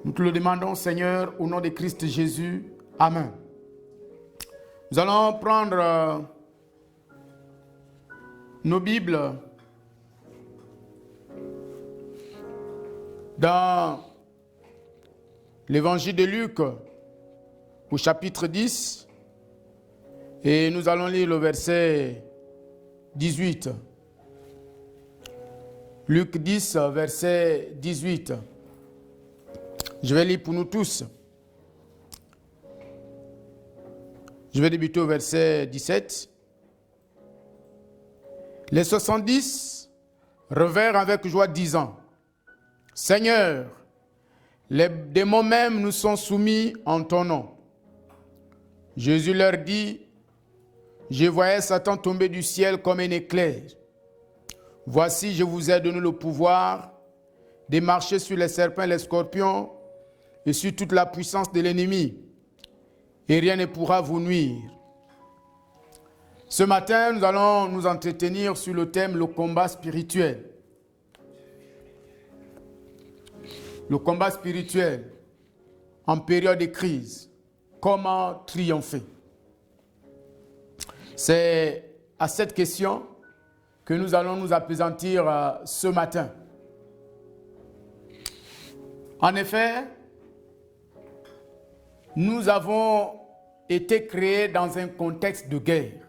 Nous te le demandons, Seigneur, au nom de Christ Jésus. Amen. Nous allons prendre nos Bibles dans l'évangile de Luc, au chapitre 10, et nous allons lire le verset 18. Luc 10, verset 18. Je vais lire pour nous tous. Je vais débuter au verset 17. Les 70 revinrent avec joie disant, « Seigneur, les démons même nous sont soumis en ton nom. » Jésus leur dit, « Je voyais Satan tomber du ciel comme un éclair. Voici, je vous ai donné le pouvoir de marcher sur les serpents et les scorpions et sur toute la puissance de l'ennemi, et rien ne pourra vous nuire. » Ce matin, nous allons nous entretenir sur le thème « Le combat spirituel ». Le combat spirituel en période de crise. Comment triompher? C'est à cette question que nous allons nous appesantir ce matin. En effet, nous avons été créés dans un contexte de guerre.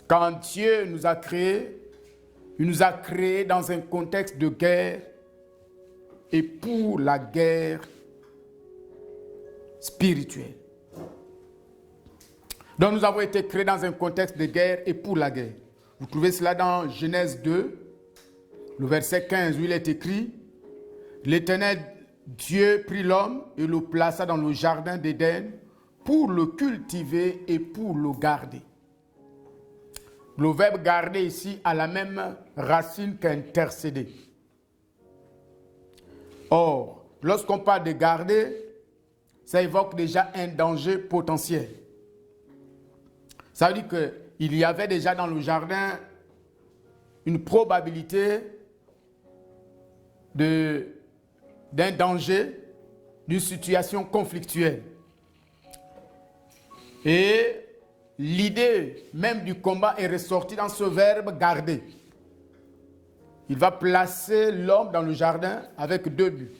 Quand Dieu nous a créés, il nous a créés dans un contexte de guerre et pour la guerre spirituelle. Donc nous avons été créés dans un contexte de guerre et pour la guerre. Vous trouvez cela dans Genèse 2, le verset 15 où il est écrit « L'Éternel Dieu prit l'homme et le plaça dans le jardin d'Éden pour le cultiver et pour le garder. » Le verbe garder ici a la même racine qu'intercéder. Or, lorsqu'on parle de garder, ça évoque déjà un danger potentiel. Ça veut dire qu'il y avait déjà dans le jardin une probabilité d'un danger, d'une situation conflictuelle. Et l'idée même du combat est ressortie dans ce verbe « garder ». Il va placer l'homme dans le jardin avec deux buts.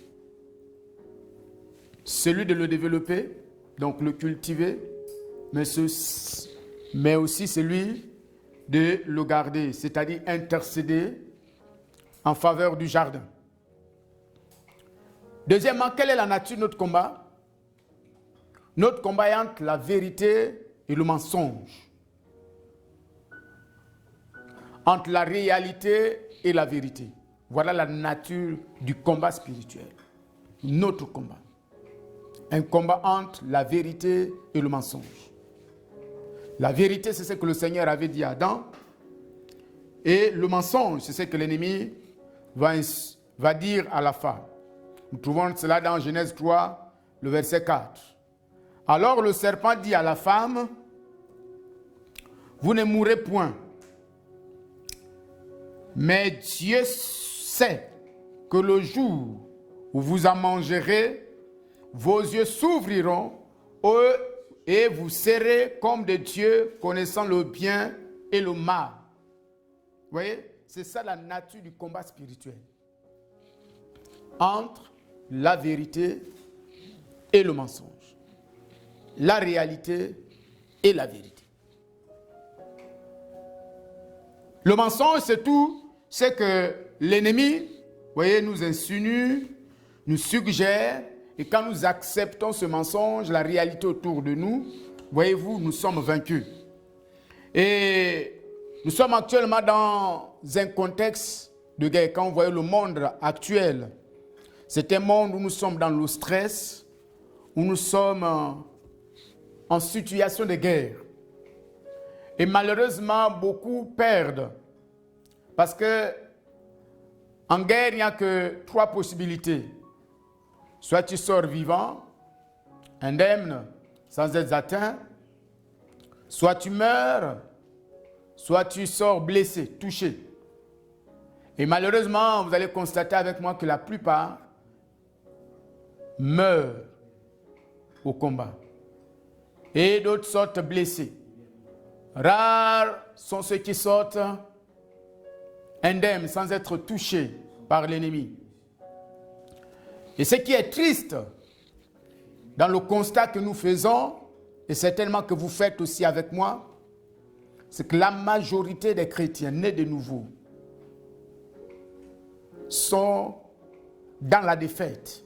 Celui de le développer, donc le cultiver, mais aussi celui de le garder, c'est-à-dire intercéder en faveur du jardin. Deuxièmement, quelle est la nature de notre combat? Notre combat est entre la vérité et le mensonge. Entre la réalité et la vérité. Voilà la nature du combat spirituel. Notre combat. Un combat entre la vérité et le mensonge. La vérité, c'est ce que le Seigneur avait dit à Adam. Et le mensonge, c'est ce que l'ennemi va dire à la femme. Nous trouvons cela dans Genèse 3, le verset 4. Alors le serpent dit à la femme, « Vous ne mourrez point. Mais Dieu sait que le jour où vous en mangerez, vos yeux s'ouvriront et vous serez comme des dieux connaissant le bien et le mal. » Vous voyez, c'est ça la nature du combat spirituel. Entre la vérité et le mensonge. La réalité et la vérité. Le mensonge, c'est tout ce que l'ennemi, vous voyez, nous insinue, nous suggère, et quand nous acceptons ce mensonge, la réalité autour de nous, voyez-vous, nous sommes vaincus. Et nous sommes actuellement dans un contexte de guerre. Quand vous voyez le monde actuel, c'est un monde où nous sommes dans le stress, où nous sommes en situation de guerre. Et malheureusement, beaucoup perdent. Parce que en guerre, il n'y a que trois possibilités. Soit tu sors vivant, indemne, sans être atteint. Soit tu meurs, soit tu sors blessé, touché. Et malheureusement, vous allez constater avec moi que la plupart meurent au combat et d'autres sortent blessés. Rares sont ceux qui sortent indemnes sans être touchés par l'ennemi. Et ce qui est triste dans le constat que nous faisons, et certainement que vous faites aussi avec moi, c'est que la majorité des chrétiens nés de nouveau sont dans la défaite.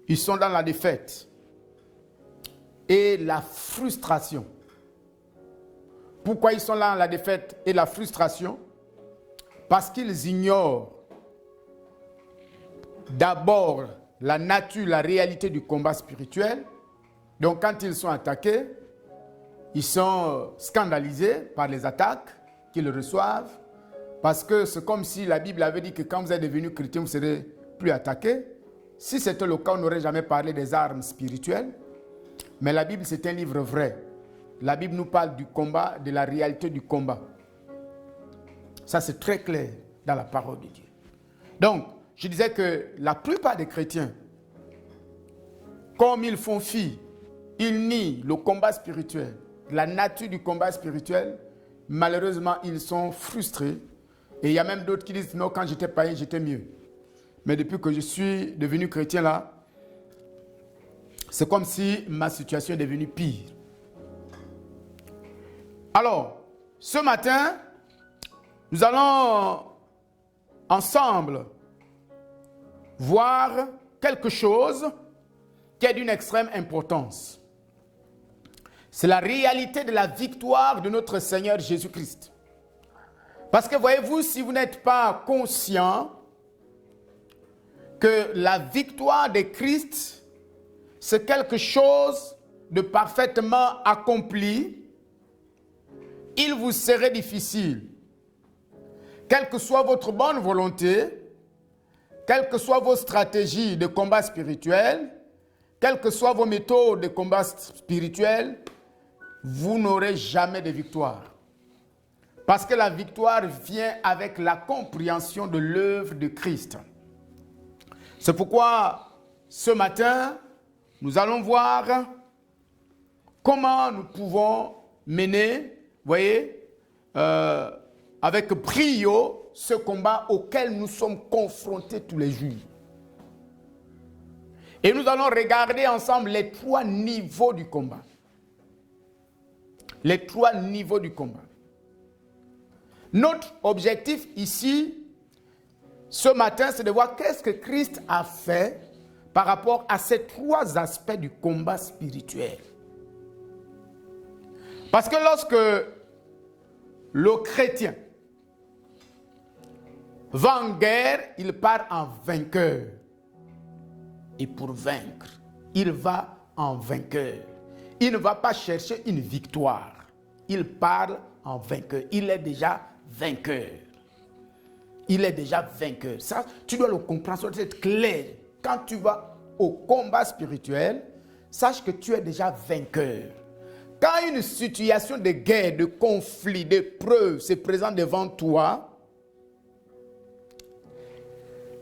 Ils sont dans la défaite et la frustration. Pourquoi ils sont là dans la défaite et la frustration? Parce qu'ils ignorent d'abord la nature, la réalité du combat spirituel. Donc quand ils sont attaqués, ils sont scandalisés par les attaques qu'ils reçoivent. Parce que c'est comme si la Bible avait dit que quand vous êtes devenu chrétien, vous ne serez plus attaqué. Si c'était le cas, on n'aurait jamais parlé des armes spirituelles. Mais la Bible, c'est un livre vrai. La Bible nous parle du combat, de la réalité du combat. Ça, c'est très clair dans la parole de Dieu. Donc, je disais que la plupart des chrétiens, comme ils font fi, ils nient le combat spirituel, la nature du combat spirituel. Malheureusement, ils sont frustrés. Et il y a même d'autres qui disent, non, quand j'étais païen, j'étais mieux. Mais depuis que je suis devenu chrétien là, c'est comme si ma situation est devenue pire. Alors, ce matin, nous allons ensemble voir quelque chose qui est d'une extrême importance. C'est la réalité de la victoire de notre Seigneur Jésus-Christ. Parce que voyez-vous, si vous n'êtes pas conscient que la victoire de Christ, c'est quelque chose de parfaitement accompli, il vous serait difficile, quelle que soit votre bonne volonté, quelles que soient vos stratégies de combat spirituel, quelles que soient vos méthodes de combat spirituel, vous n'aurez jamais de victoire. Parce que la victoire vient avec la compréhension de l'œuvre de Christ. C'est pourquoi ce matin, nous allons voir comment nous pouvons mener, voyez, avec brio ce combat auquel nous sommes confrontés tous les jours. Et nous allons regarder ensemble les 3 niveaux du combat. Les 3 niveaux du combat. Notre objectif ici, ce matin, c'est de voir qu'est-ce que Christ a fait par rapport à ces 3 aspects du combat spirituel. Parce que lorsque le chrétien va en guerre, il part en vainqueur. Et pour vaincre, il va en vainqueur. Il ne va pas chercher une victoire. Il parle en vainqueur. Il est déjà vainqueur. Il est déjà vainqueur. Ça, tu dois le comprendre, ça doit être clair. Quand tu vas au combat spirituel, sache que tu es déjà vainqueur. Quand une situation de guerre, de conflit, d'épreuve se présente devant toi,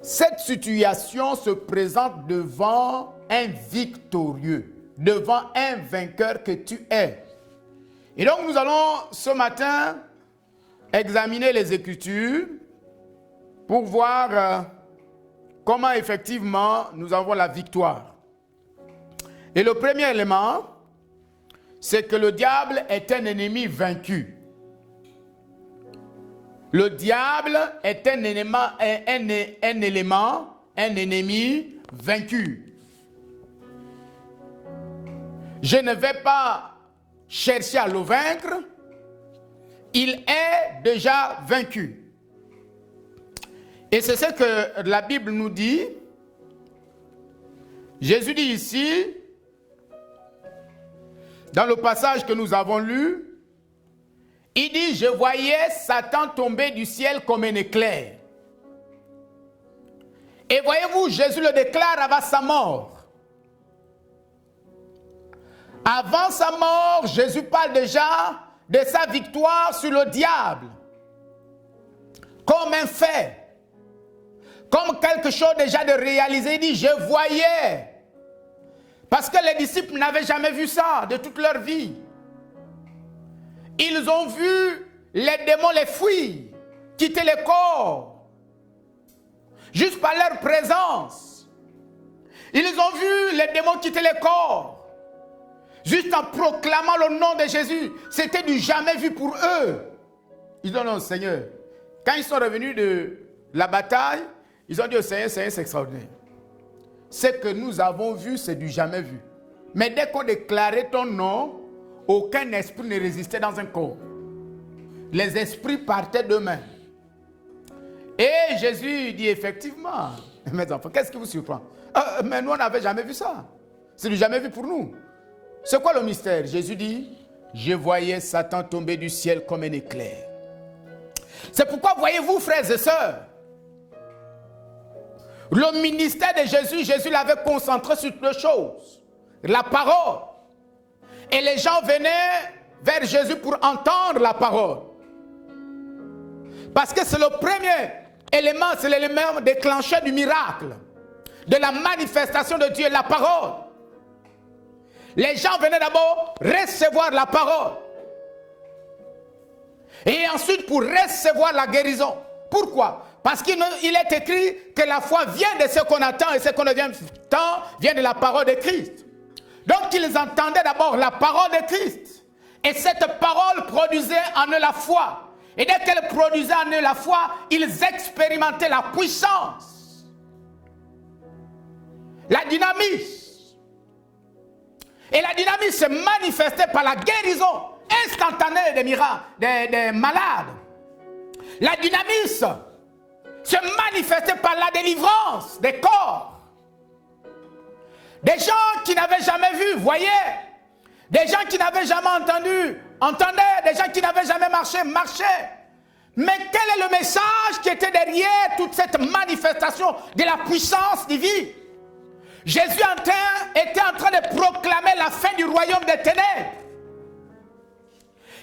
cette situation se présente devant un victorieux, devant un vainqueur que tu es. Et donc nous allons ce matin examiner les Écritures pour voir comment effectivement nous avons la victoire. Et le premier élément, c'est que le diable est un ennemi vaincu. Le diable est un ennemi vaincu. Je ne vais pas chercher à le vaincre. Il est déjà vaincu. Et c'est ce que la Bible nous dit. Jésus dit ici, dans le passage que nous avons lu, il dit, je voyais Satan tomber du ciel comme un éclair. Et voyez-vous, Jésus le déclare avant sa mort. Avant sa mort, Jésus parle déjà de sa victoire sur le diable. Comme un fait. comme quelque chose déjà de réalisé. Il dit, je voyais. Parce que les disciples n'avaient jamais vu ça de toute leur vie. Ils ont vu les démons les fuir, quitter les corps, juste par leur présence. Ils ont vu les démons quitter les corps, juste en proclamant le nom de Jésus. C'était du jamais vu pour eux. Ils ont dit au Seigneur. Quand ils sont revenus de la bataille, ils ont dit au Seigneur, Seigneur, c'est extraordinaire. Ce que nous avons vu, c'est du jamais vu. Mais dès qu'on déclarait ton nom, aucun esprit ne résistait dans un corps. Les esprits partaient d'eux-mêmes. Et Jésus dit effectivement, mes enfants, qu'est-ce qui vous surprend? Mais nous, on n'avait jamais vu ça. C'est du jamais vu pour nous. C'est quoi le mystère? Jésus dit, je voyais Satan tomber du ciel comme un éclair. C'est pourquoi, voyez-vous, frères et sœurs, le ministère de Jésus, Jésus l'avait concentré sur deux choses. La parole. Et les gens venaient vers Jésus pour entendre la parole. Parce que c'est le premier élément, c'est l'élément déclencheur du miracle, de la manifestation de Dieu, la parole. Les gens venaient d'abord recevoir la parole. Et ensuite pour recevoir la guérison. Pourquoi? Parce qu'il est écrit que la foi vient de ce qu'on attend et ce qu'on attend vient de la parole de Christ. Donc ils entendaient d'abord la parole de Christ. Et cette parole produisait en eux la foi. Et dès qu'elle produisait en eux la foi, ils expérimentaient la puissance, la dynamisme. Et la dynamisme se manifestait par la guérison instantanée des miracles, des malades. La dynamisme se manifestait par la délivrance des corps. Des gens qui n'avaient jamais vu, voyaient. Des gens qui n'avaient jamais entendu, entendaient. Des gens qui n'avaient jamais marché, marchaient. Mais quel est le message qui était derrière toute cette manifestation de la puissance divine? Jésus était en train de proclamer la fin du royaume des ténèbres.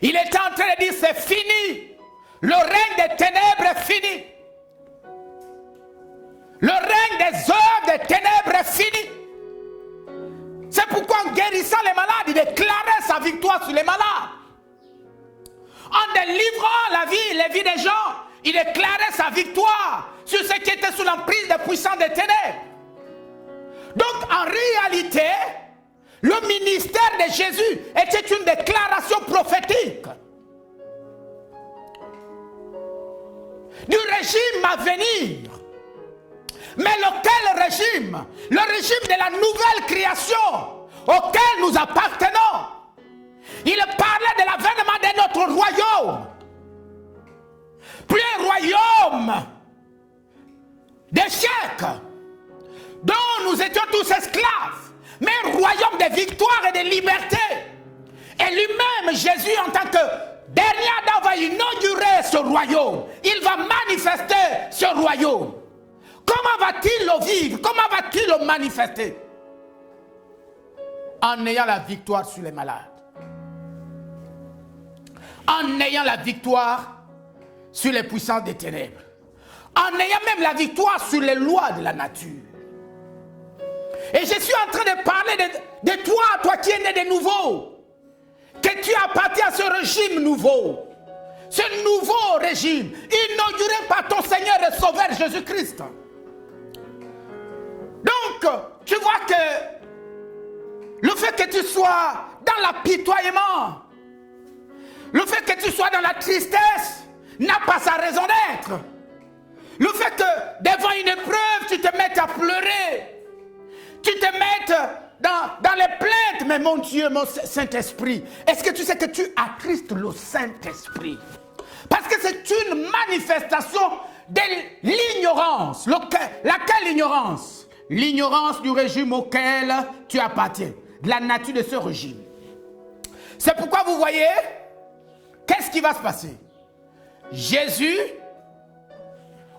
Il était en train de dire, c'est fini. Le règne des ténèbres est fini. Le règne des œuvres des ténèbres est fini. C'est pourquoi en guérissant les malades, il déclarait sa victoire sur les malades. En délivrant les vies des gens, il déclarait sa victoire sur ceux qui étaient sous l'emprise des puissants des ténèbres. Donc en réalité, le ministère de Jésus était une déclaration prophétique du régime à venir. Mais lequel régime? Le régime de la nouvelle création auquel nous appartenons. Il parlait de l'avènement de notre royaume. Plus un royaume d'échecs dont nous étions tous esclaves, mais un royaume de victoire et de liberté. Et lui-même, Jésus, en tant que dernier Adam, va inaugurer ce royaume. Il va manifester ce royaume. Comment va-t-il le vivre? Comment va-t-il le manifester? En ayant la victoire sur les malades. En ayant la victoire sur les puissances des ténèbres. En ayant même la victoire sur les lois de la nature. Et je suis en train de parler de toi, toi qui es né de nouveau. Que tu appartiens à ce régime nouveau. Ce nouveau régime, inauguré par ton Seigneur et Sauveur Jésus-Christ. Donc, tu vois que le fait que tu sois dans l'apitoiement, le fait que tu sois dans la tristesse, n'a pas sa raison d'être. Le fait que devant une épreuve, tu te mettes à pleurer, tu te mettes dans les plaintes, mais mon Dieu, mon Saint-Esprit, est-ce que tu sais que tu attristes le Saint-Esprit? Parce que c'est une manifestation de l'ignorance. Laquelle ignorance? L'ignorance du régime auquel tu appartiens, de la nature de ce régime. C'est pourquoi vous voyez, qu'est-ce qui va se passer? Jésus,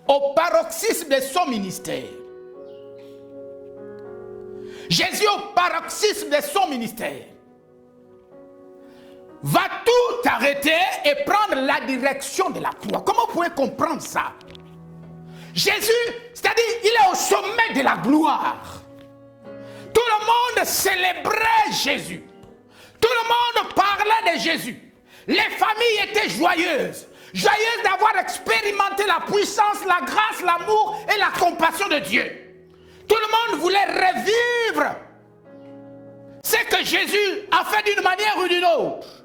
au paroxysme de son ministère, Jésus au paroxysme de son ministère, va tout arrêter et prendre la direction de la croix. Comment vous pouvez comprendre ça? Jésus, c'est-à-dire de la gloire. Tout le monde célébrait Jésus. Tout le monde parlait de Jésus. Les familles étaient joyeuses. Joyeuses d'avoir expérimenté la puissance, la grâce, l'amour et la compassion de Dieu. Tout le monde voulait revivre ce que Jésus a fait d'une manière ou d'une autre.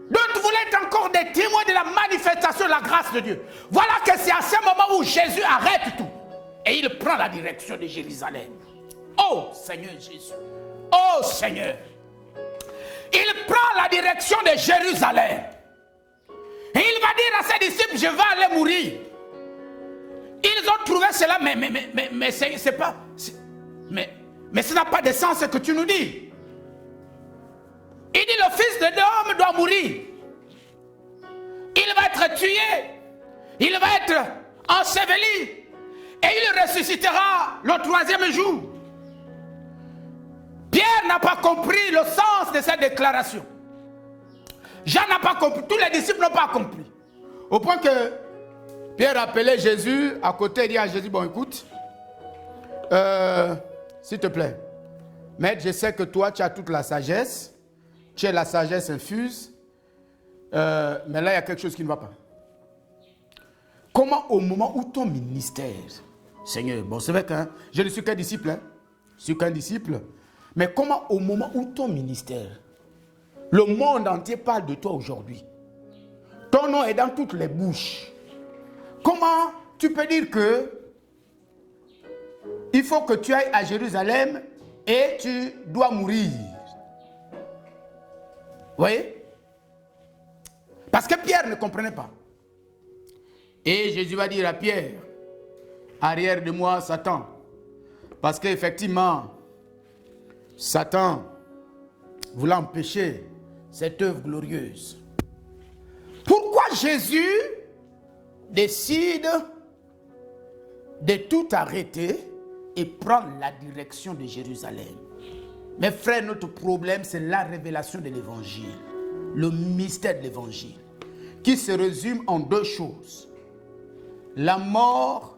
D'autres voulaient être encore des témoins de la manifestation de la grâce de Dieu. Voilà que c'est à ce moment où Jésus arrête tout. Et il prend la direction de Jérusalem. Oh Seigneur Jésus. Oh Seigneur. Il prend la direction de Jérusalem. Et il va dire à ses disciples, je vais aller mourir. Ils ont trouvé cela, mais c'est pas... Mais ça n'a pas de sens ce que tu nous dis. Il dit, le Fils de l'homme doit mourir. Il va être tué. Il va être enseveli. Et il ressuscitera le 3e jour. Pierre n'a pas compris le sens de cette déclaration. Jean n'a pas compris. Tous les disciples n'ont pas compris. Au point que Pierre appelait Jésus à côté et dit à Jésus, bon écoute, s'il te plaît, maître, je sais que toi tu as toute la sagesse. Tu as la sagesse infuse. Mais là, il y a quelque chose qui ne va pas. Comment au moment où ton ministère, Seigneur, bon c'est vrai que je ne suis qu'un disciple, hein, je suis qu'un disciple, mais comment au moment où ton ministère, le monde entier parle de toi aujourd'hui, ton nom est dans toutes les bouches, comment tu peux dire que il faut que tu ailles à Jérusalem et tu dois mourir? Vous voyez? Parce que Pierre ne comprenait pas. Et Jésus va dire à Pierre, arrière de moi, Satan. Parce qu'effectivement, Satan voulait empêcher cette œuvre glorieuse. Pourquoi Jésus décide de tout arrêter et prendre la direction de Jérusalem? Mes frères, notre problème, c'est la révélation de l'évangile, le mystère de l'évangile, qui se résume en 2 choses. La mort,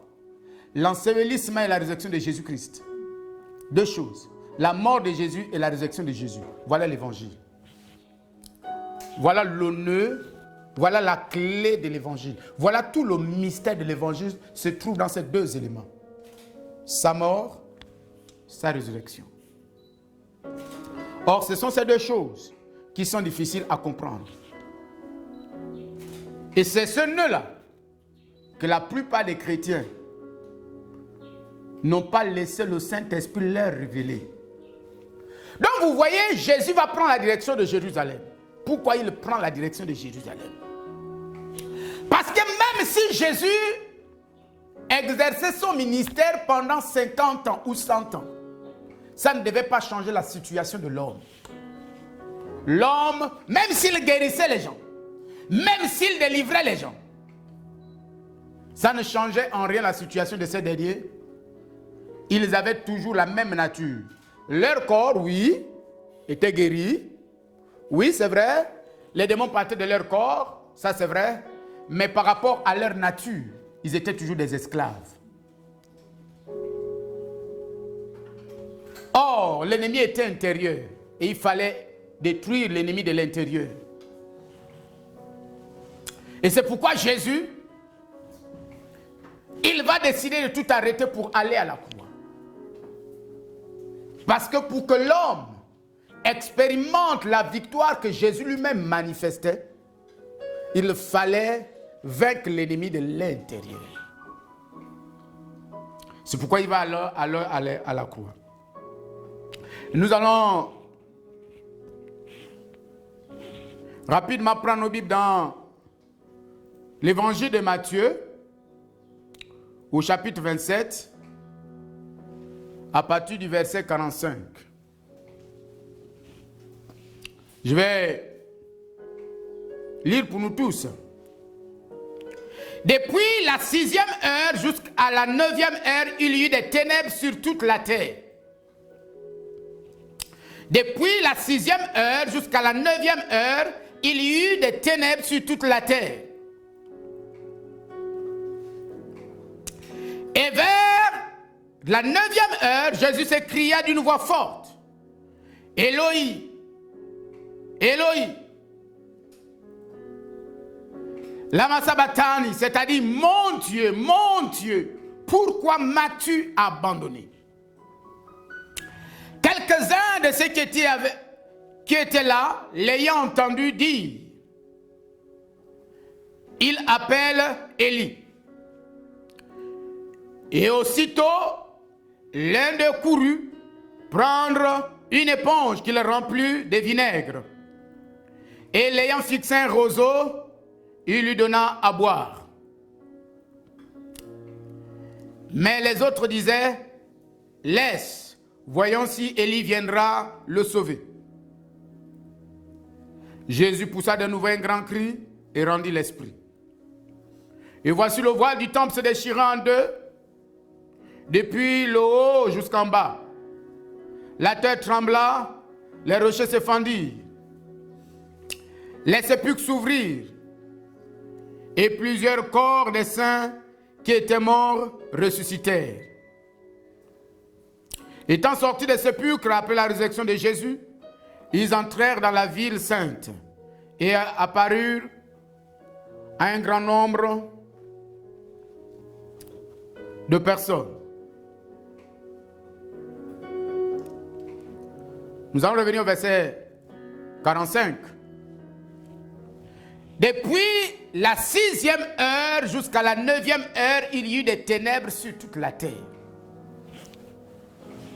l'ensevelissement et la résurrection de Jésus-Christ. 2 choses. La mort de Jésus et la résurrection de Jésus. Voilà l'évangile. Voilà le nœud, voilà la clé de l'évangile. Voilà tout le mystère de l'évangile se trouve dans ces 2 éléments. Sa mort, sa résurrection. Or, ce sont ces 2 choses qui sont difficiles à comprendre. Et c'est ce nœud-là que la plupart des chrétiens n'ont pas laissé le Saint-Esprit leur révéler. Donc vous voyez, Jésus va prendre la direction de Jérusalem. Pourquoi il prend la direction de Jérusalem? Parce que même si Jésus exerçait son ministère pendant 50 ans ou 100 ans, ça ne devait pas changer la situation de l'homme. L'homme, même s'il guérissait les gens, même s'il délivrait les gens, ça ne changeait en rien la situation de ces derniers. Ils avaient toujours la même nature. Leur corps, oui, était guéri. Oui, c'est vrai. Les démons partaient de leur corps, ça c'est vrai. Mais par rapport à leur nature, ils étaient toujours des esclaves. Or, l'ennemi était intérieur et il fallait détruire l'ennemi de l'intérieur. Et c'est pourquoi Jésus, il va décider de tout arrêter pour aller à la croix. Parce que pour que l'homme expérimente la victoire que Jésus lui-même manifestait, il fallait vaincre l'ennemi de l'intérieur. C'est pourquoi il va alors aller à la croix. Nous allons rapidement prendre nos Bibles dans l'évangile de Matthieu, au chapitre 27, à partir du verset 45. Je vais lire pour nous tous. Depuis la 6e heure jusqu'à la 9e heure, il y eut des ténèbres sur toute la terre. Depuis la 6e heure jusqu'à la 9e heure, il y eut des ténèbres sur toute la terre. Et vers de la 9e heure, Jésus s'écria d'une voix forte, Éloi, Éloi, lama sabachthani, c'est-à-dire mon Dieu, pourquoi m'as-tu abandonné? Quelques-uns de ceux qui étaient là, l'ayant entendu dire, il appelle Élie. Et aussitôt, l'un d'eux courut prendre une éponge qu'il remplit de vinaigre. Et l'ayant fixé un roseau, il lui donna à boire. Mais les autres disaient, laisse, voyons si Élie viendra le sauver. Jésus poussa de nouveau un grand cri et rendit l'esprit. Et voici le voile du temple se déchirant en deux, depuis le haut jusqu'en bas. La terre trembla, les rochers se fendirent, les sépulcres s'ouvrirent, et plusieurs corps des saints qui étaient morts ressuscitèrent. Étant sortis des sépulcres après la résurrection de Jésus, ils entrèrent dans la ville sainte et apparurent à un grand nombre de personnes. Nous allons revenir au verset 45. Depuis la 6e heure jusqu'à la 9e heure, il y eut des ténèbres sur toute la terre.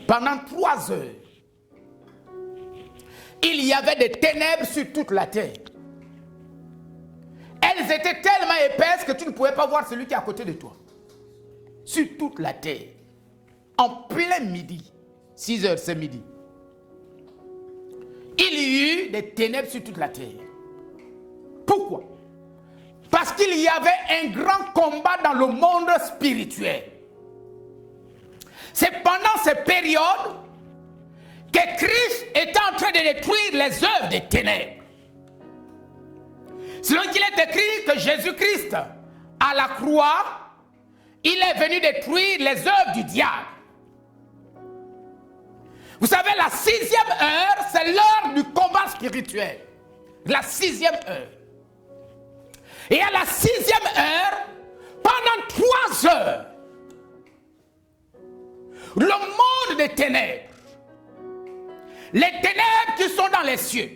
Pendant 3 heures, il y avait des ténèbres sur toute la terre. Elles étaient tellement épaisses que tu ne pouvais pas voir celui qui est à côté de toi. Sur toute la terre. En plein midi. 6 heures, c'est midi. Il y eut des ténèbres sur toute la terre. Pourquoi? Parce qu'il y avait un grand combat dans le monde spirituel. C'est pendant cette période que Christ était en train de détruire les œuvres des ténèbres. Selon qu'il est écrit que Jésus-Christ, à la croix, il est venu détruire les œuvres du diable. Vous savez, la 6e heure, c'est l'heure du combat spirituel. La 6e heure. Et à la 6e heure, pendant 3 heures, le monde des ténèbres, les ténèbres qui sont dans les cieux,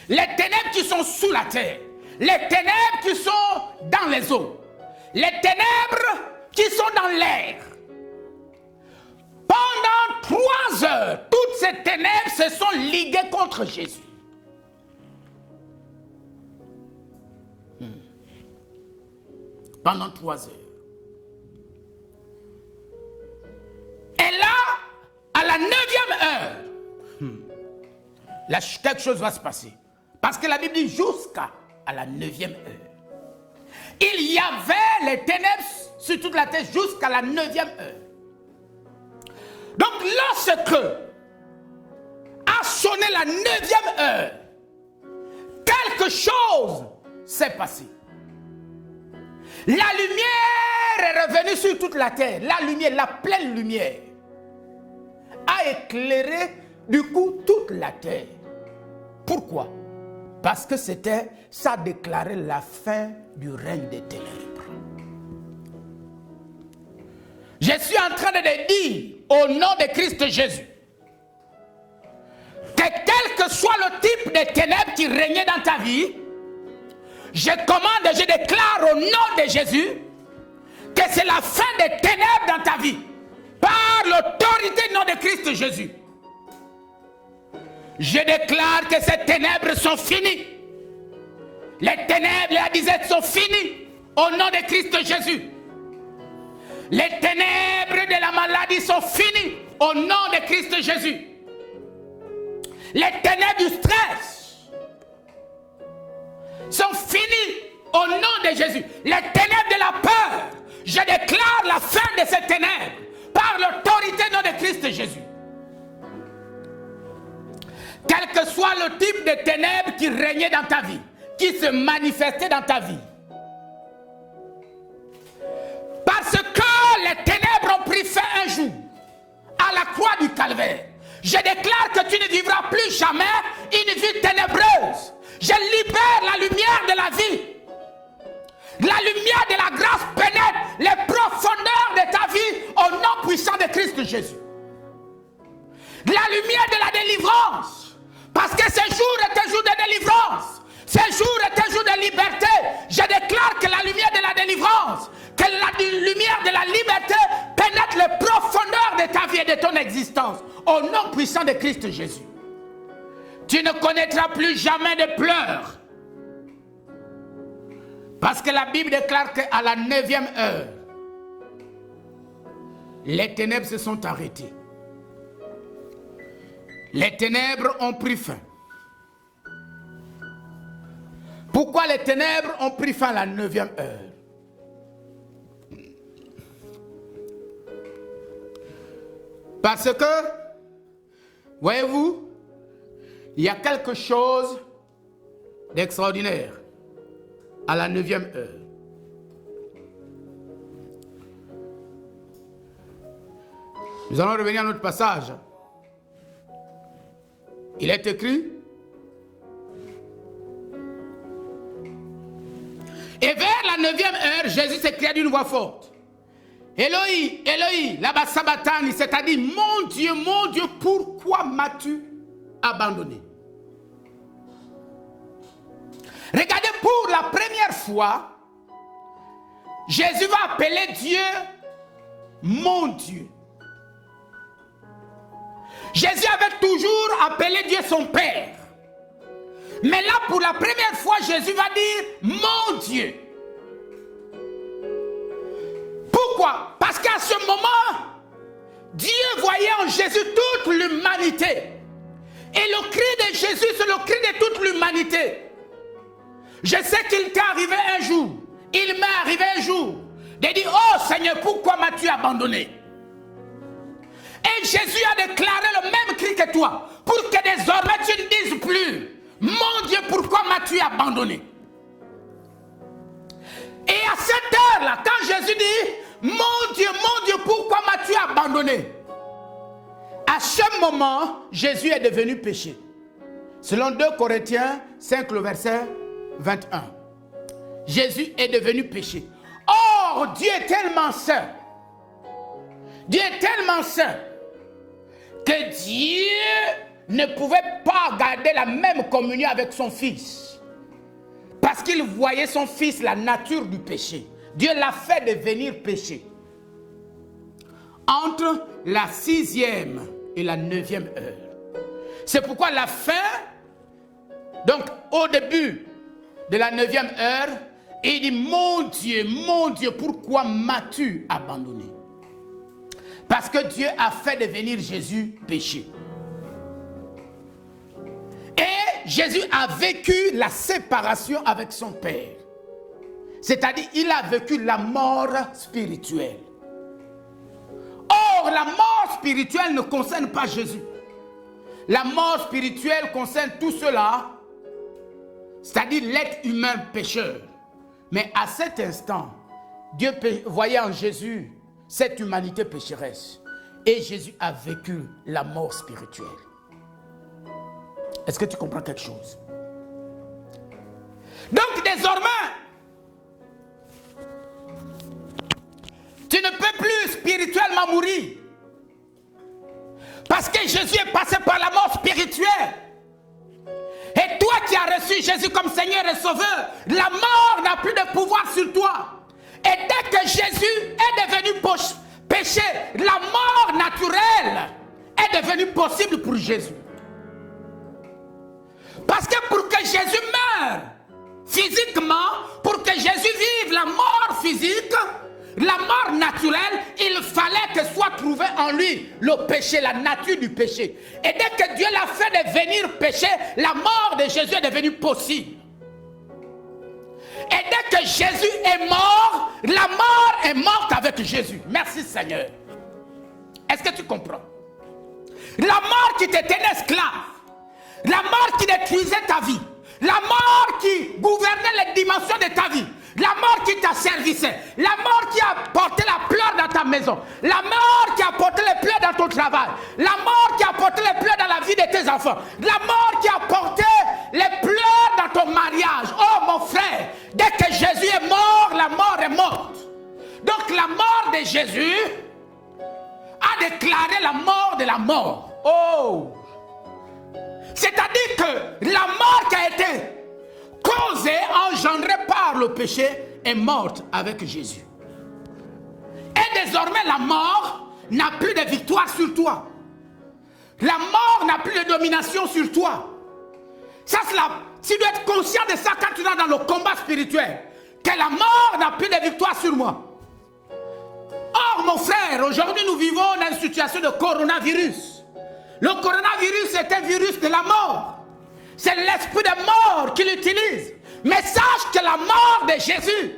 les ténèbres qui sont sous la terre, les ténèbres qui sont dans les eaux, les ténèbres qui sont dans l'air. Pendant 3 heures, toutes ces ténèbres se sont liguées contre Jésus. Pendant 3 heures. Et là, à la 9e heure, là, quelque chose va se passer. Parce que la Bible dit jusqu'à la 9e heure. Il y avait les ténèbres sur toute la terre jusqu'à la 9e heure. Donc lorsque a sonné la 9e heure, quelque chose s'est passé. La lumière est revenue sur toute la terre. La lumière, la pleine lumière, a éclairé du coup toute la terre. Pourquoi? Parce que ça déclarait la fin du règne des ténèbres. Je suis en train de te dire, au nom de Christ Jésus, que quel que soit le type de ténèbres qui régnait dans ta vie, je commande, je déclare au nom de Jésus que c'est la fin des ténèbres dans ta vie, par l'autorité du nom de Christ Jésus. Je déclare que ces ténèbres sont finies. Les ténèbres, la disette sont finies au nom de Christ Jésus. Les ténèbres de la maladie sont finies au nom de Christ Jésus. Les ténèbres du stress sont finies au nom de Jésus. Les ténèbres de la peur, je déclare la fin de ces ténèbres par l'autorité du nom de Christ Jésus. Quel que soit le type de ténèbres qui régnait dans ta vie, qui se manifestait dans ta vie, parce que les ténèbres ont pris fin un jour, Je déclare que tu ne vivras plus jamais une vie ténébreuse. Je libère la lumière de la vie. La lumière de la grâce pénètre les profondeurs de ta vie au nom puissant de Christ Jésus. La lumière de la délivrance. Parce que ce jour est un jour de délivrance. Ce jour est un jour de liberté. Je déclare que la lumière de la délivrance, que la lumière de la liberté pénètre les profondeurs de ta vie et de ton existence. Au nom puissant de Christ Jésus. Tu ne connaîtras plus jamais de pleurs. Parce que la Bible déclare qu'à la 9e heure, les ténèbres se sont arrêtées. Les ténèbres ont pris fin. Pourquoi les ténèbres ont pris fin à la 9e heure? Parce que, voyez-vous, il y a quelque chose d'extraordinaire à la 9e heure. Nous allons revenir à notre passage. Il est écrit: et vers la 9e heure, Jésus s'écria d'une voix forte: Eloi, Eloi, lama sabachthani, c'est-à-dire, mon Dieu, pourquoi m'as-tu abandonné? Regardez, pour la première fois, Jésus va appeler Dieu mon Dieu. Jésus avait toujours appelé Dieu son Père. Mais là, pour la première fois, Jésus va dire mon Dieu. Pourquoi? Parce qu'à ce moment, Dieu voyait en Jésus toute l'humanité. Et le cri de Jésus, c'est le cri de toute l'humanité. Je sais qu'il t'est arrivé un jour, il m'est arrivé un jour, de dire: oh Seigneur, pourquoi m'as-tu abandonné? Et Jésus a déclaré le même cri que toi, pour que désormais tu ne dises plus: mon Dieu, pourquoi m'as-tu abandonné? Et à cette heure-là, quand Jésus dit: mon Dieu, pourquoi m'as-tu abandonné? À ce moment, Jésus est devenu péché. Selon 2 Corinthiens 5, le verset 21. Jésus est devenu péché. Or, Dieu est tellement saint. Dieu est tellement saint que Dieu ne pouvait pas garder la même communion avec son Fils. Parce qu'il voyait son Fils la nature du péché. Dieu l'a fait devenir péché. Entre la 6e et la 9e heure. C'est pourquoi la fin, donc au début de la 9e heure, il dit: mon Dieu, pourquoi m'as-tu abandonné? Parce que Dieu a fait devenir Jésus péché. Et Jésus a vécu la séparation avec son Père. C'est-à-dire, il a vécu la mort spirituelle. Or, la mort spirituelle ne concerne pas Jésus. La mort spirituelle concerne tout cela, c'est-à-dire l'être humain pécheur. Mais à cet instant, Dieu voyait en Jésus cette humanité pécheresse. Et Jésus a vécu la mort spirituelle. Est-ce que tu comprends quelque chose? Donc désormais, tu ne peux plus spirituellement mourir. Parce que Jésus est passé par la mort spirituelle. Et toi qui as reçu Jésus comme Seigneur et Sauveur, la mort n'a plus de pouvoir sur toi. Et dès que Jésus est devenu péché, la mort naturelle est devenue possible pour Jésus. Parce que pour que Jésus meure physiquement, pour que Jésus vive la mort physique, la mort naturelle, il fallait que soit trouvé en lui le péché, la nature du péché. Et dès que Dieu l'a fait devenir péché, la mort de Jésus est devenue possible. Et dès que Jésus est mort, la mort est morte avec Jésus. Merci Seigneur. Est-ce que tu comprends? La mort qui te tenait esclave, la mort qui détruisait ta vie, la mort qui gouvernait les dimensions de ta vie, la mort qui t'asservissait, la mort qui a porté la pleurs dans ta maison, la mort qui a porté les plaies dans ton travail, la mort qui a porté les plaies dans la vie de tes enfants, la mort qui a porté les pleurs dans ton mariage. Oh mon frère, dès que Jésus est mort, la mort est morte. Donc la mort de Jésus a déclaré la mort de la mort. Oh! C'est-à-dire que la mort qui a été causée, engendrée par le péché, est morte avec Jésus. Et désormais, la mort n'a plus de victoire sur toi. La mort n'a plus de domination sur toi. Ça, tu dois être conscient de ça quand tu es dans le combat spirituel. Que la mort n'a plus de victoire sur moi. Or, mon frère, aujourd'hui, nous vivons dans une situation de coronavirus. Le coronavirus est un virus de la mort. C'est l'esprit de mort qui l'utilise. Mais sache que la mort de Jésus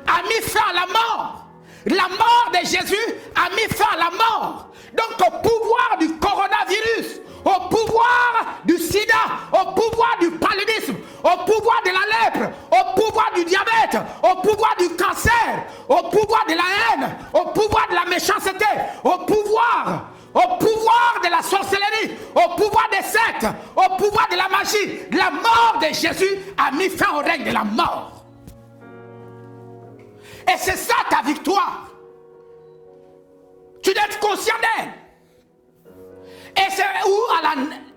a mis fin à la mort. La mort de Jésus a mis fin à la mort. Donc au pouvoir du coronavirus, au pouvoir du sida, au pouvoir du paludisme, au pouvoir de la lèpre, au pouvoir du diabète, au pouvoir du cancer, au pouvoir de la haine, au pouvoir de la méchanceté, au pouvoir de la sorcellerie, au pouvoir des sectes, au pouvoir de la magie. La mort de Jésus a mis fin au règne de la mort. Et c'est ça ta victoire. Tu dois être conscient d'elle. Et c'est où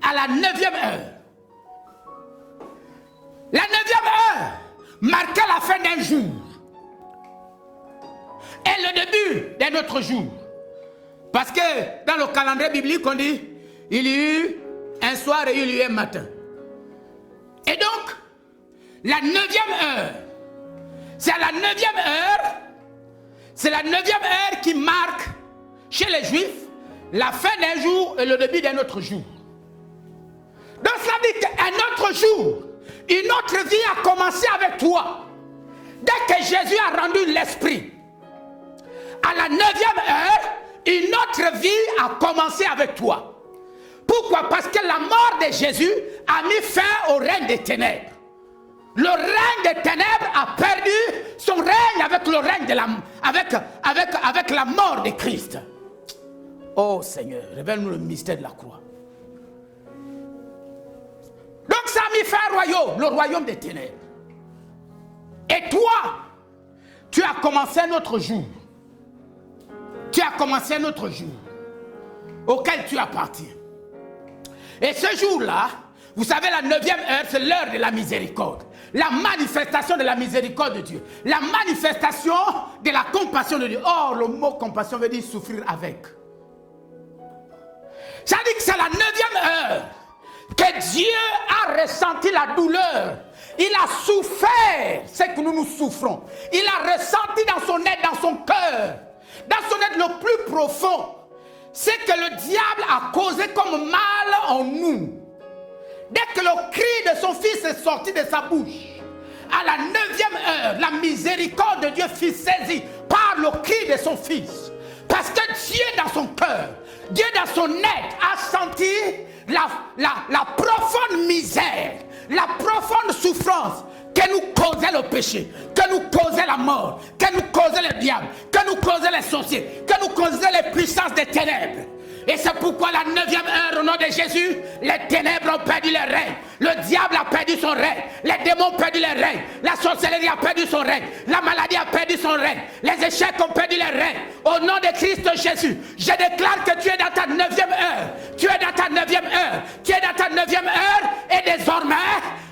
à la 9e heure. La 9e heure marquait la fin d'un jour. Et le début d'un autre jour. Parce que dans le calendrier biblique, on dit, il y eut un soir et il y eut un matin. Et donc, la 9e heure, c'est à la 9e heure, c'est la 9e heure qui marque chez les Juifs la fin d'un jour et le début d'un autre jour. Donc ça veut dire qu'un autre jour, une autre vie a commencé avec toi. Dès que Jésus a rendu l'esprit, à la 9e heure, une autre vie a commencé avec toi. Pourquoi? Parce que la mort de Jésus a mis fin au règne des ténèbres. Le règne des ténèbres a perdu son règne avec le règne de avec la mort de Christ. Oh Seigneur, révèle-nous le mystère de la croix. Donc ça a mis fin au royaume, le royaume des ténèbres. Et toi, tu as commencé un autre jour. Tu as commencé un autre jour auquel tu appartiens. Et ce jour-là, vous savez, la 9e heure, c'est l'heure de la miséricorde. La manifestation de la miséricorde de Dieu. La manifestation de la compassion de Dieu. Or, le mot compassion veut dire souffrir avec. Ça dit que c'est la 9e heure que Dieu a ressenti la douleur. Il a souffert ce que nous souffrons. Il a ressenti dans son être, dans son cœur, dans son être le plus profond, ce que le diable a causé comme mal en nous. Dès que le cri de son fils est sorti de sa bouche, à la 9e heure, la miséricorde de Dieu fut saisie par le cri de son fils. Parce que Dieu dans son cœur, Dieu dans son être a senti la profonde misère, la profonde souffrance que nous causait le péché, que nous causait la mort, que nous causait le diable, que nous causait les sorciers, que nous causait les puissances des ténèbres. Et c'est pourquoi la 9e heure, au nom de Jésus, les ténèbres ont perdu leur règne. Le diable a perdu son règne. Les démons ont perdu leur règne. La sorcellerie a perdu son règne. La maladie a perdu son règne. Les échecs ont perdu leur règne. Au nom de Christ Jésus, je déclare que tu es dans ta 9e heure. Tu es dans ta 9e heure. Tu es dans ta 9e heure. Et désormais,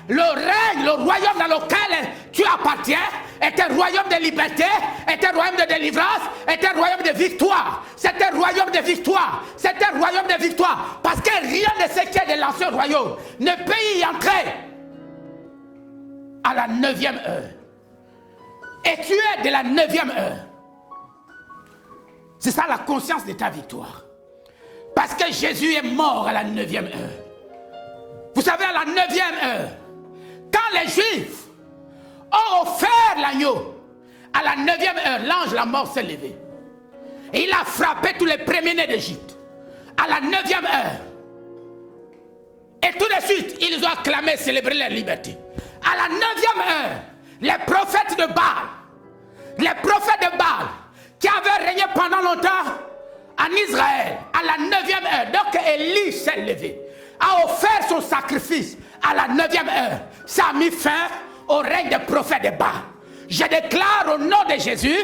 le règne, le royaume dans lequel tu appartiens est un royaume de liberté, est un royaume de délivrance, est un royaume de victoire. C'est un royaume de victoire. C'est un royaume de victoire. Parce que rien de ce qui est de l'ancien royaume ne peut y entrer à la 9e heure. Et tu es de la 9e heure. C'est ça la conscience de ta victoire. Parce que Jésus est mort à la 9e heure. Vous savez, à la 9e heure, quand les Juifs ont offert l'agneau, à la 9e heure, l'ange de la mort s'est levé. Et il a frappé tous les premiers-nés d'Égypte. À la 9e heure. Et tout de suite, ils ont acclamé, célébré leur liberté. À la 9e heure, les prophètes de Baal, qui avaient régné pendant longtemps, en Israël, à la 9e heure, donc Élie s'est levé, a offert son sacrifice à la 9e heure. Ça a mis fin au règne des prophètes de Baal. Je déclare au nom de Jésus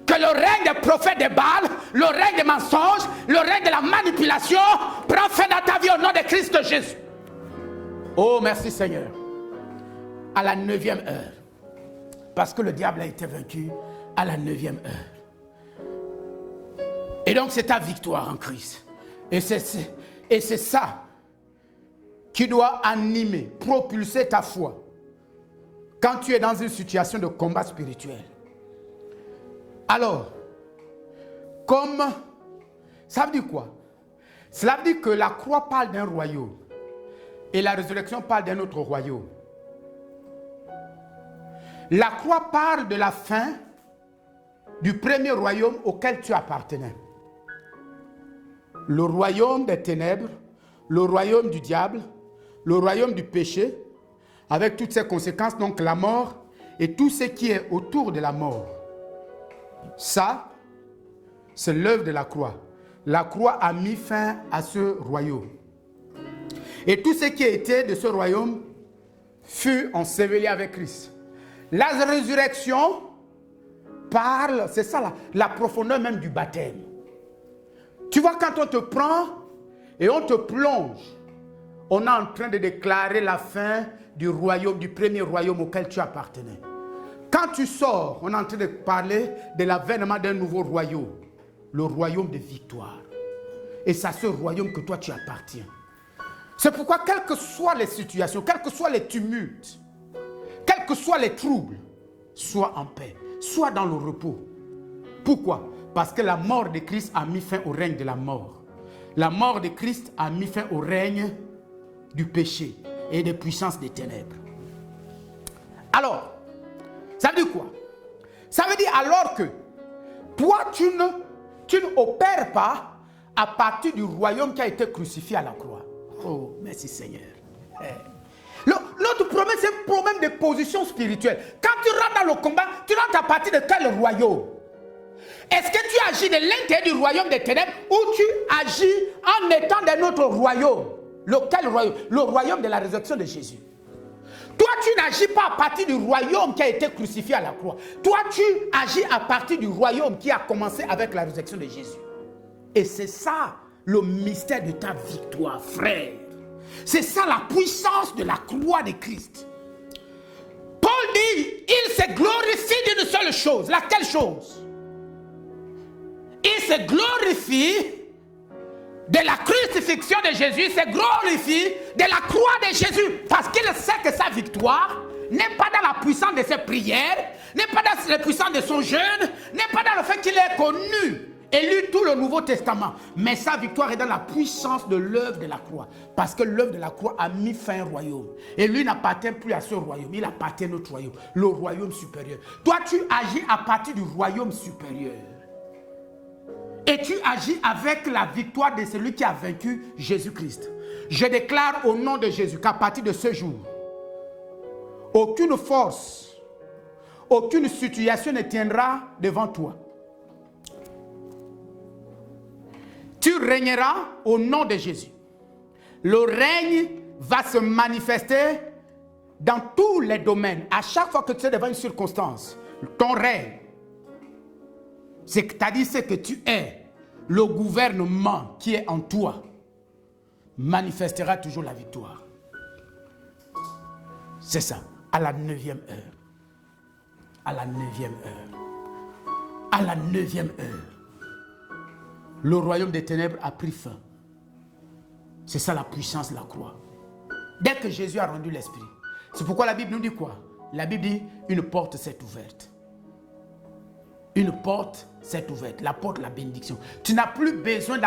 que le règne des prophètes de Baal, le règne des mensonges, le règne de la manipulation prend fin dans ta vie au nom de Christ Jésus. Oh, merci Seigneur. À la 9e heure. Parce que le diable a été vaincu à la 9e heure. Et donc c'est ta victoire en Christ. Et c'est ça qui doit animer, propulser ta foi. Quand tu es dans une situation de combat spirituel. Alors, comme, ça veut dire quoi? Cela veut dire que la croix parle d'un royaume et la résurrection parle d'un autre royaume. La croix parle de la fin du premier royaume auquel tu appartenais. Le royaume des ténèbres, le royaume du diable, le royaume du péché, avec toutes ses conséquences, donc la mort et tout ce qui est autour de la mort. Ça, c'est l'œuvre de la croix. La croix a mis fin à ce royaume. Et tout ce qui était de ce royaume fut enseveli avec Christ. La résurrection parle, c'est ça la profondeur même du baptême. Tu vois, quand on te prend et on te plonge, on est en train de déclarer la fin du royaume, du premier royaume auquel tu appartenais. Quand tu sors, on est en train de parler de l'avènement d'un nouveau royaume, le royaume de victoire. Et c'est à ce royaume que toi tu appartiens. C'est pourquoi, quelles que soient les situations, quels que soient les tumultes, quels que soient les troubles, sois en paix, sois dans le repos. Pourquoi? Parce que la mort de Christ a mis fin au règne de la mort. La mort de Christ a mis fin au règne du péché et des puissances des ténèbres. Alors, ça veut dire quoi? Ça veut dire alors que toi, tu n'opères pas à partir du royaume qui a été crucifié à la croix. Oh, merci Seigneur. Notre problème, c'est un problème de position spirituelle. Quand tu rentres dans le combat, tu rentres à partir de quel royaume? Est-ce que tu agis de l'intérieur du royaume des ténèbres ou tu agis en étant dans notre royaume? Lequel royaume? Le royaume de la résurrection de Jésus. Toi, tu n'agis pas à partir du royaume qui a été crucifié à la croix. Toi, tu agis à partir du royaume qui a commencé avec la résurrection de Jésus. Et c'est ça le mystère de ta victoire, frère. C'est ça la puissance de la croix de Christ. Paul dit, il se glorifie d'une seule chose. Laquelle chose? Il se glorifie de la crucifixion de Jésus, il se glorifie de la croix de Jésus. Parce qu'il sait que sa victoire n'est pas dans la puissance de ses prières, n'est pas dans la puissance de son jeûne, n'est pas dans le fait qu'il est connu et lu tout le Nouveau Testament. Mais sa victoire est dans la puissance de l'œuvre de la croix. Parce que l'œuvre de la croix a mis fin au royaume. Et lui n'appartient plus à ce royaume, il appartient à notre royaume, le royaume supérieur. Toi, tu agis à partir du royaume supérieur. Et tu agis avec la victoire de celui qui a vaincu Jésus-Christ. Je déclare au nom de Jésus qu'à partir de ce jour, aucune force, aucune situation ne tiendra devant toi. Tu régneras au nom de Jésus. Le règne va se manifester dans tous les domaines. À chaque fois que tu es devant une circonstance, ton règne, c'est-à-dire ce que tu es, le gouvernement qui est en toi, manifestera toujours la victoire. C'est ça, à la 9e heure. À la 9e heure. À la 9e heure. Le royaume des ténèbres a pris fin. C'est ça la puissance de la croix. Dès que Jésus a rendu l'esprit. C'est pourquoi la Bible nous dit quoi? La Bible dit, une porte s'est ouverte. Une porte s'est ouverte, la porte de la bénédiction. Tu n'as plus besoin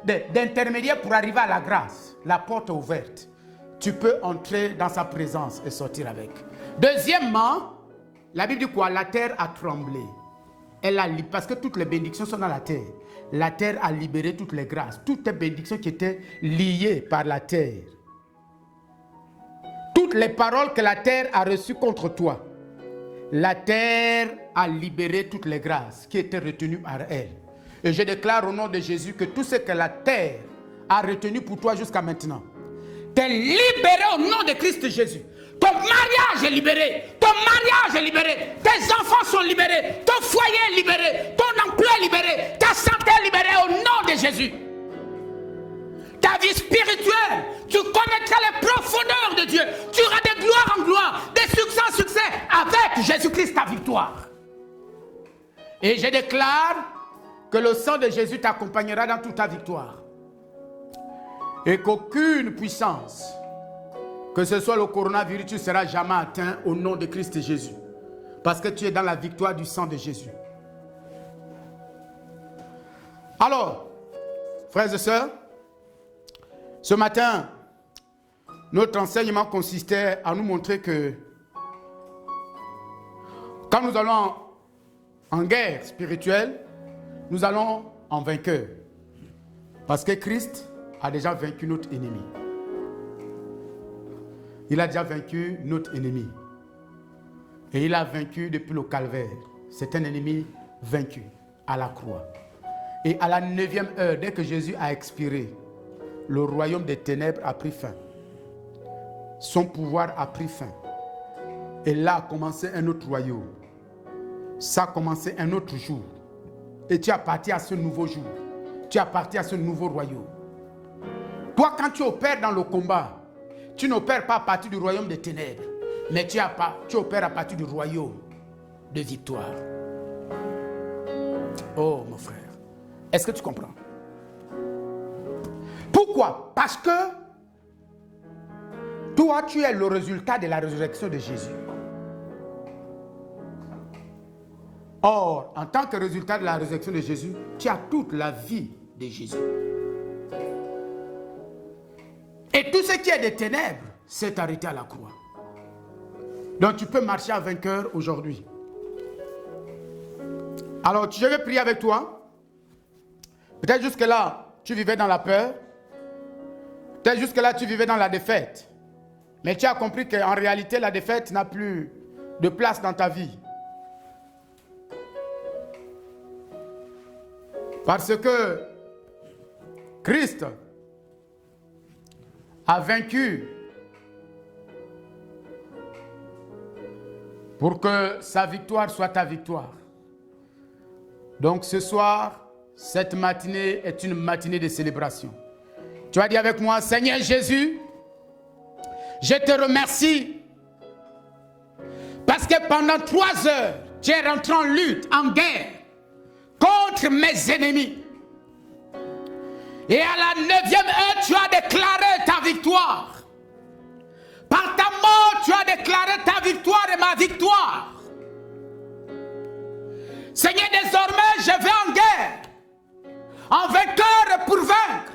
d'intermédiaire pour arriver à la grâce. La porte est ouverte. Tu peux entrer dans sa présence et sortir avec. Deuxièmement, la Bible dit quoi? La terre a tremblé. Parce que toutes les bénédictions sont dans la terre. La terre a libéré toutes les grâces. Toutes les bénédictions qui étaient liées par la terre. Toutes les paroles que la terre a reçues contre toi. La terre a libéré toutes les grâces qui étaient retenues par elle. Et je déclare au nom de Jésus que tout ce que la terre a retenu pour toi jusqu'à maintenant, t'es libéré au nom de Christ Jésus. Ton mariage est libéré. Ton mariage est libéré. Tes enfants sont libérés. Ton foyer est libéré. Ton emploi est libéré. Ta santé est libérée au nom de Jésus. Ta vie spirituelle, tu connaîtras les profondeurs de Dieu. Tu auras de gloire en gloire, de succès en succès avec Jésus-Christ ta victoire. Et je déclare que le sang de Jésus t'accompagnera dans toute ta victoire. Et qu'aucune puissance, que ce soit le coronavirus, tu ne seras jamais atteint au nom de Christ Jésus. Parce que tu es dans la victoire du sang de Jésus. Alors, frères et sœurs, ce matin, notre enseignement consistait à nous montrer que quand nous allons en guerre spirituelle, nous allons en vainqueur. Parce que Christ a déjà vaincu notre ennemi. Il a déjà vaincu notre ennemi. Et il a vaincu depuis le calvaire. C'est un ennemi vaincu à la croix. Et à la 9e heure, dès que Jésus a expiré, le royaume des ténèbres a pris fin. Son pouvoir a pris fin. Et là a commencé un autre royaume. Ça a commencé un autre jour. Et tu appartiens à ce nouveau jour. Tu appartiens à ce nouveau royaume. Toi, quand tu opères dans le combat, tu n'opères pas à partir du royaume des ténèbres, mais tu opères à partir du royaume de victoire. Oh, mon frère, est-ce que tu comprends? Pourquoi? Parce que toi, tu es le résultat de la résurrection de Jésus. Or, en tant que résultat de la résurrection de Jésus, tu as toute la vie de Jésus. Et tout ce qui est des ténèbres s'est arrêté à la croix. Donc tu peux marcher en vainqueur aujourd'hui. Alors, je vais prier avec toi. Peut-être jusque-là, tu vivais dans la peur. Peut-être jusque-là, tu vivais dans la défaite. Mais tu as compris qu'en réalité, la défaite n'a plus de place dans ta vie. Parce que Christ a vaincu pour que sa victoire soit ta victoire. Donc ce soir, cette matinée est une matinée de célébration. Tu vas dire avec moi, Seigneur Jésus, je te remercie parce que pendant 3 heures, tu es rentré en lutte, en guerre contre mes ennemis. Et à la 9e heure, tu as déclaré ta victoire. Par ta mort, tu as déclaré ta victoire et ma victoire. Seigneur, désormais, je vais en guerre, en vainqueur pour vaincre.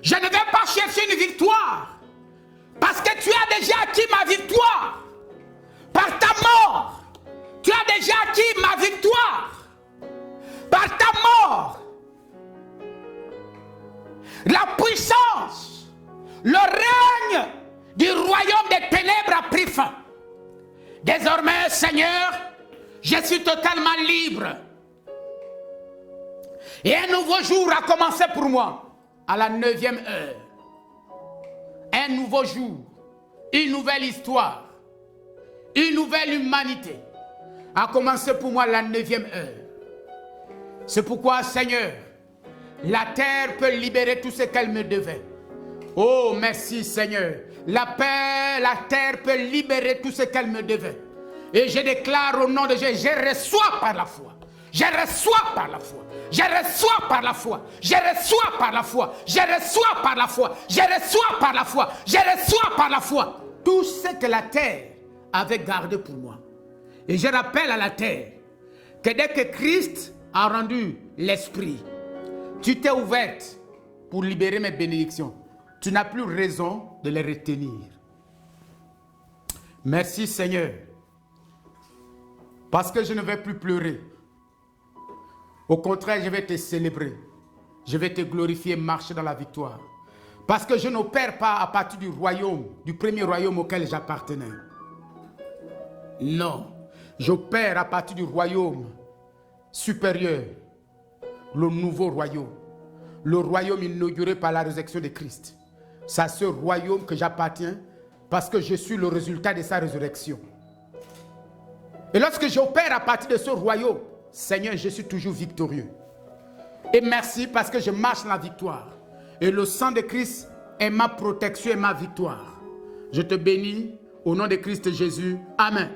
Je ne vais pas chercher une victoire, parce que tu as déjà acquis ma victoire. Par ta mort, tu as déjà acquis ma victoire. Par ta mort, la puissance, le règne du royaume des ténèbres a pris fin. Désormais, Seigneur, je suis totalement libre. Et un nouveau jour a commencé pour moi à la 9e heure. Un nouveau jour, une nouvelle histoire, une nouvelle humanité a commencé pour moi à la 9e heure. C'est pourquoi, Seigneur, la terre peut libérer tout ce qu'elle me devait. Oh, merci, Seigneur. La terre peut libérer tout ce qu'elle me devait. Et je déclare au nom de Jésus, je reçois par la foi. Je reçois par la foi. Je reçois par la foi. Je reçois par la foi. Je reçois par la foi. Je reçois par la foi. Je reçois par la foi. Tout ce que la terre avait gardé pour moi. Et je rappelle à la terre que dès que Christ a rendu l'esprit, tu t'es ouverte pour libérer mes bénédictions. Tu n'as plus raison de les retenir. Merci Seigneur. Parce que je ne vais plus pleurer. Au contraire, je vais te célébrer. Je vais te glorifier, marcher dans la victoire. Parce que je n'opère pas à partir du royaume, du premier royaume auquel j'appartenais. Non, j'opère à partir du royaume supérieur, le nouveau royaume. Le royaume inauguré par la résurrection de Christ. C'est à ce royaume que j'appartiens parce que je suis le résultat de sa résurrection. Et lorsque j'opère à partir de ce royaume, Seigneur, je suis toujours victorieux. Et merci parce que je marche dans la victoire. Et le sang de Christ est ma protection et ma victoire. Je te bénis au nom de Christ Jésus. Amen.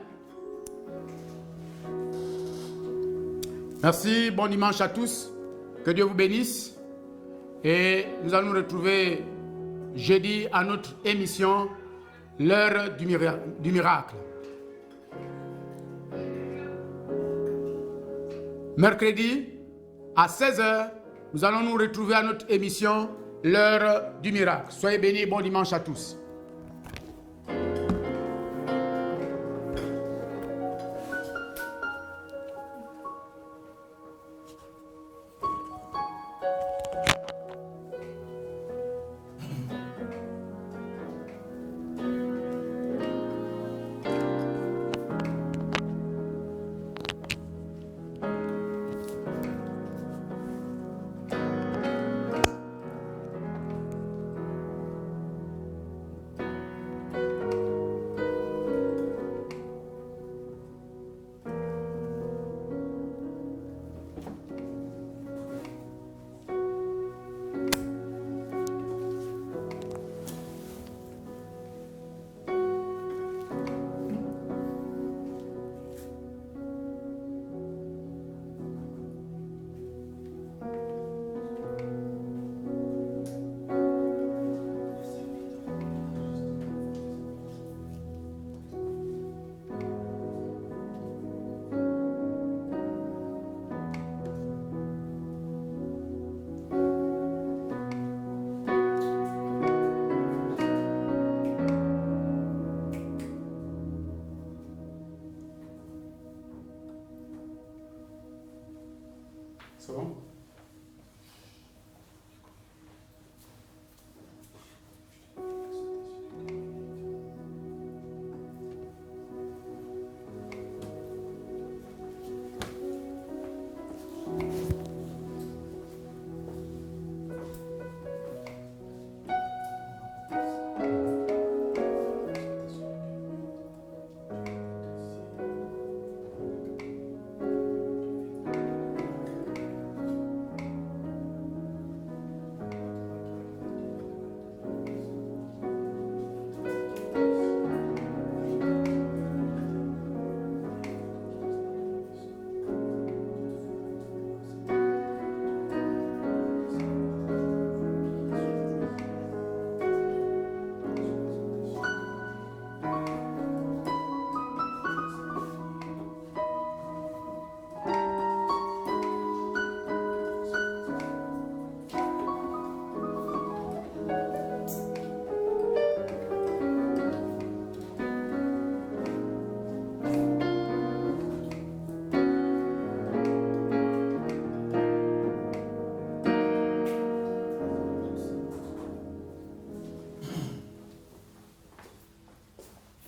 Merci, bon dimanche à tous. Que Dieu vous bénisse. Et nous allons nous retrouver jeudi à notre émission, l'heure du miracle. Mercredi, à 16h, nous allons nous retrouver à notre émission, l'heure du miracle. Soyez bénis, bon dimanche à tous.